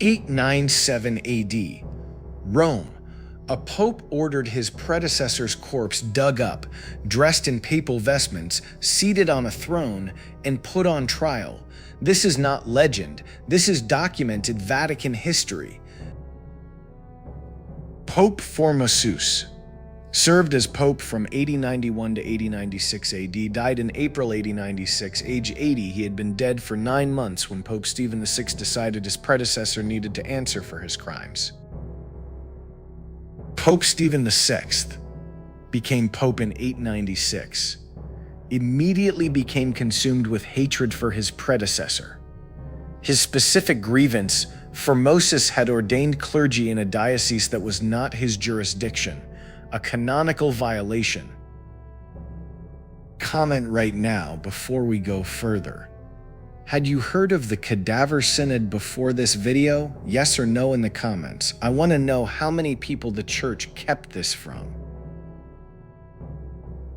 897 AD, Rome. A pope ordered his predecessor's corpse dug up, dressed in papal vestments, seated on a throne, and put on trial. This is not legend. This is documented Vatican history. Pope Formosus served as pope from 8091 to 8096 AD, died in April 8096, age 80. He had been dead for 9 months when Pope Stephen VI decided his predecessor needed to answer for his crimes. Pope Stephen VI became pope in 896, immediately became consumed with hatred for his predecessor. His specific grievance: Formosus had ordained clergy in a diocese that was not his jurisdiction, a canonical violation. Comment right now before we go further. Had you heard of the Cadaver Synod before this video? Yes or no in the comments. I want to know how many people the church kept this from.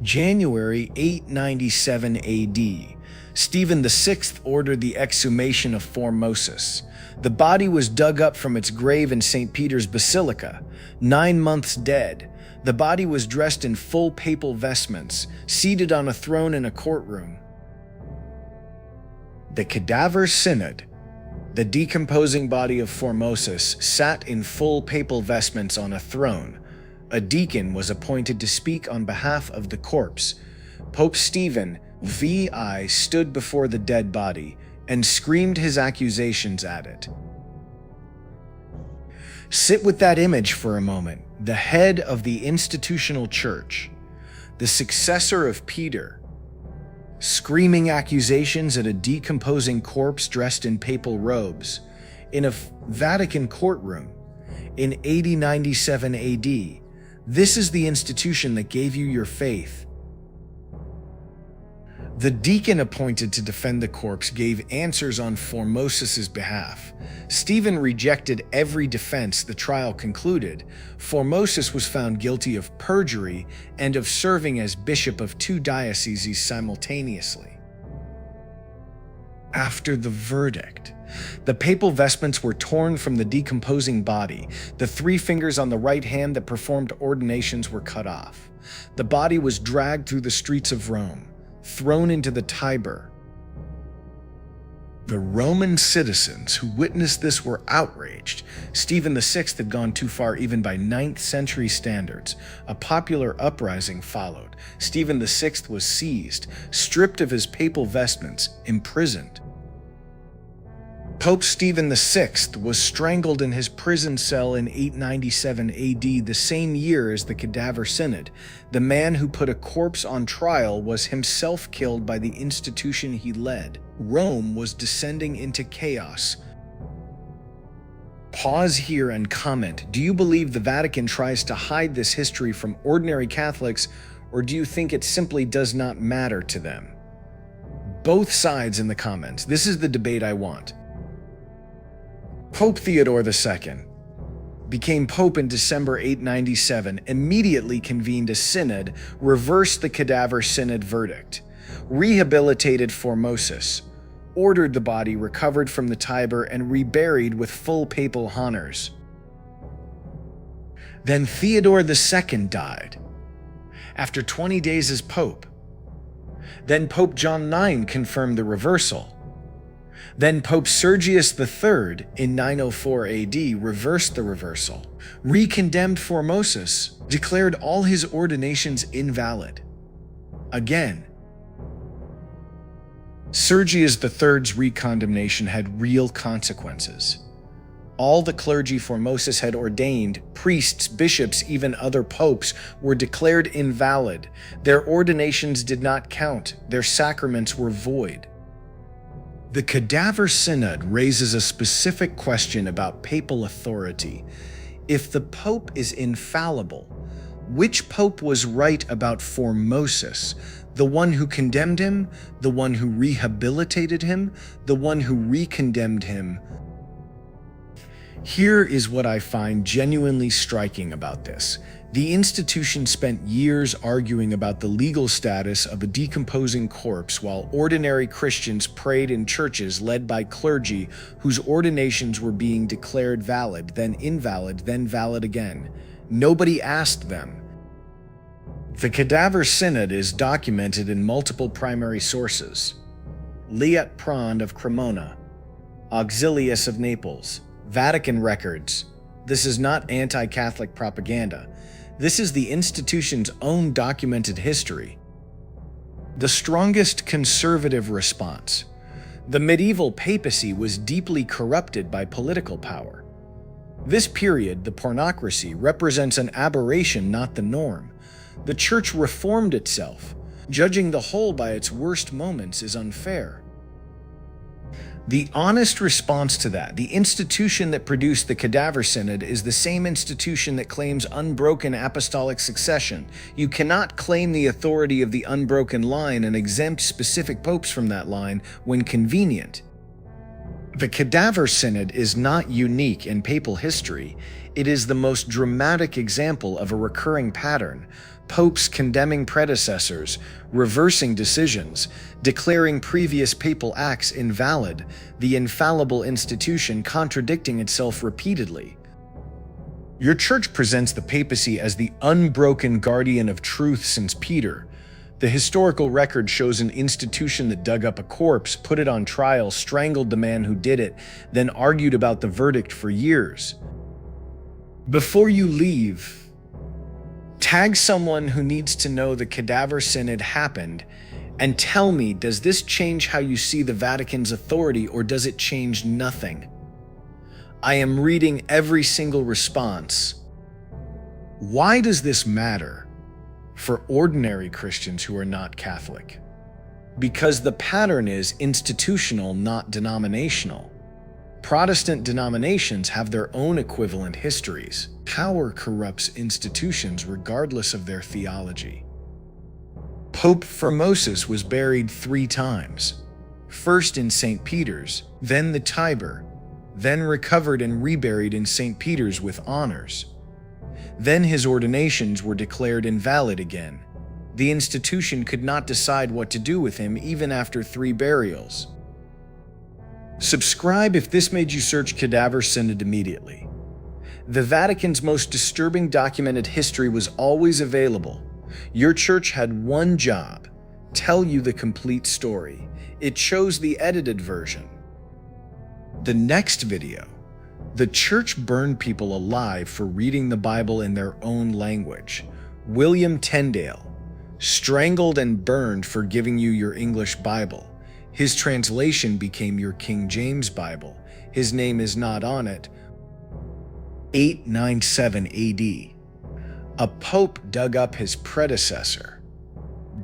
January 897 AD, Stephen VI ordered the exhumation of Formosus. The body was dug up from its grave in St. Peter's Basilica. 9 months dead, the body was dressed in full papal vestments, seated on a throne in a courtroom. The Cadaver Synod, the decomposing body of Formosus, sat in full papal vestments on a throne. A deacon was appointed to speak on behalf of the corpse. Pope Stephen VI stood before the dead body and screamed his accusations at it. Sit with that image for a moment. The head of the institutional church, the successor of Peter, screaming accusations at a decomposing corpse dressed in papal robes in a Vatican courtroom in 8097 AD. This is the institution that gave you your faith. The deacon appointed to defend the corpse gave answers on Formosus's behalf. Stephen rejected every defense. The trial concluded. Formosus was found guilty of perjury and of serving as bishop of 2 dioceses simultaneously. After the verdict, the papal vestments were torn from the decomposing body. The 3 fingers on the right hand that performed ordinations were cut off. The body was dragged through the streets of Rome, thrown into the Tiber. The Roman citizens who witnessed this were outraged. Stephen VI had gone too far even by 9th century standards. A popular uprising followed. Stephen VI was seized, stripped of his papal vestments, imprisoned. Pope Stephen VI was strangled in his prison cell in 897 AD, the same year as the Cadaver Synod. The man who put a corpse on trial was himself killed by the institution he led. Rome was descending into chaos. Pause here and comment. Do you believe the Vatican tries to hide this history from ordinary Catholics, or do you think it simply does not matter to them? Both sides in the comments. This is the debate I want. Pope Theodore II became pope in December 897, immediately convened a synod, reversed the Cadaver Synod verdict, rehabilitated Formosus, ordered the body recovered from the Tiber and reburied with full papal honors. Then Theodore II died, after 20 days as pope. Then Pope John IX confirmed the reversal. Then Pope Sergius III in 904 AD reversed the reversal, re-condemned Formosus, declared all his ordinations invalid. Again, Sergius III's re-condemnation had real consequences. All the clergy Formosus had ordained, priests, bishops, even other popes, were declared invalid. Their ordinations did not count. Their sacraments were void. The Cadaver Synod raises a specific question about papal authority. If the pope is infallible, which pope was right about Formosus? The one who condemned him? The one who rehabilitated him? The one who re-condemned him? Here is what I find genuinely striking about this. The institution spent years arguing about the legal status of a decomposing corpse while ordinary Christians prayed in churches led by clergy whose ordinations were being declared valid, then invalid, then valid again. Nobody asked them. The Cadaver Synod is documented in multiple primary sources. Liat Prand of Cremona, Auxilius of Naples, Vatican records. This is not anti-Catholic propaganda. This is the institution's own documented history. The strongest conservative response. The medieval papacy was deeply corrupted by political power. This period, the pornocracy, represents an aberration, not the norm. The Church reformed itself. Judging the whole by its worst moments is unfair. The honest response to that, the institution that produced the Cadaver Synod, is the same institution that claims unbroken apostolic succession. You cannot claim the authority of the unbroken line and exempt specific popes from that line when convenient. The Cadaver Synod is not unique in papal history. It is the most dramatic example of a recurring pattern. Popes condemning predecessors, reversing decisions, declaring previous papal acts invalid, the infallible institution contradicting itself repeatedly. Your church presents the papacy as the unbroken guardian of truth since Peter. The historical record shows an institution that dug up a corpse, put it on trial, strangled the man who did it, then argued about the verdict for years. Before you leave, tag someone who needs to know the Cadaver Synod happened and tell me, does this change how you see the Vatican's authority, or does it change nothing? I am reading every single response. Why does this matter for ordinary Christians who are not Catholic? Because the pattern is institutional, not denominational. Protestant denominations have their own equivalent histories. Power corrupts institutions regardless of their theology. Pope Formosus was buried 3 times. First in St. Peter's, then the Tiber, then recovered and reburied in St. Peter's with honors. Then his ordinations were declared invalid again. The institution could not decide what to do with him even after 3 burials. Subscribe if this made you search Cadaver Synod immediately. The Vatican's most disturbing documented history was always available. Your church had one job: tell you the complete story. It chose the edited version. The next video. The church burned people alive for reading the Bible in their own language. William Tyndale, strangled and burned for giving you your English Bible. His translation became your King James Bible. His name is not on it. 897 AD. A pope dug up his predecessor,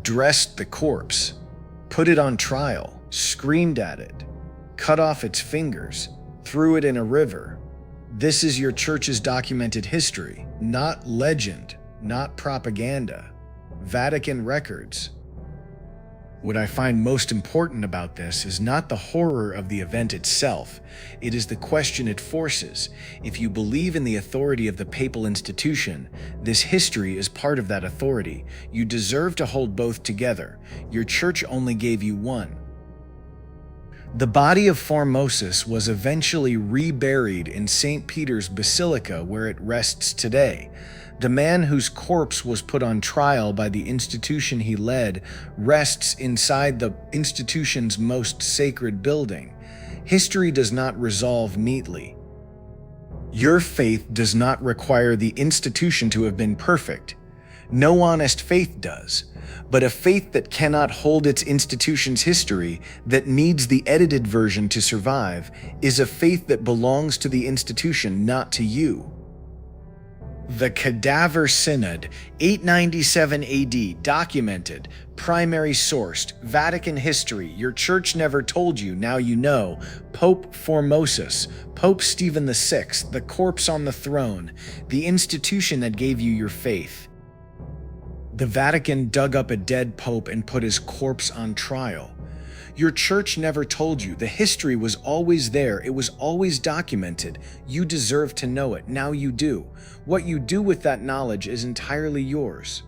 dressed the corpse, put it on trial, screamed at it, cut off its fingers, threw it in a river. This is your church's documented history, not legend, not propaganda. Vatican records. What I find most important about this is not the horror of the event itself. It is the question it forces. If you believe in the authority of the papal institution, this history is part of that authority. You deserve to hold both together. Your church only gave you one. The body of Formosus was eventually reburied in St. Peter's Basilica, where it rests today. The man whose corpse was put on trial by the institution he led rests inside the institution's most sacred building. History does not resolve neatly. Your faith does not require the institution to have been perfect. No honest faith does. But a faith that cannot hold its institution's history, that needs the edited version to survive, is a faith that belongs to the institution, not to you. The Cadaver Synod, 897 AD, documented, primary sourced, Vatican history. Your church never told you, now you know. Pope Formosus, Pope Stephen VI, the corpse on the throne, the institution that gave you your faith. The Vatican dug up a dead pope and put his corpse on trial. Your church never told you. The history was always there. It was always documented. You deserve to know it. Now you do. What you do with that knowledge is entirely yours.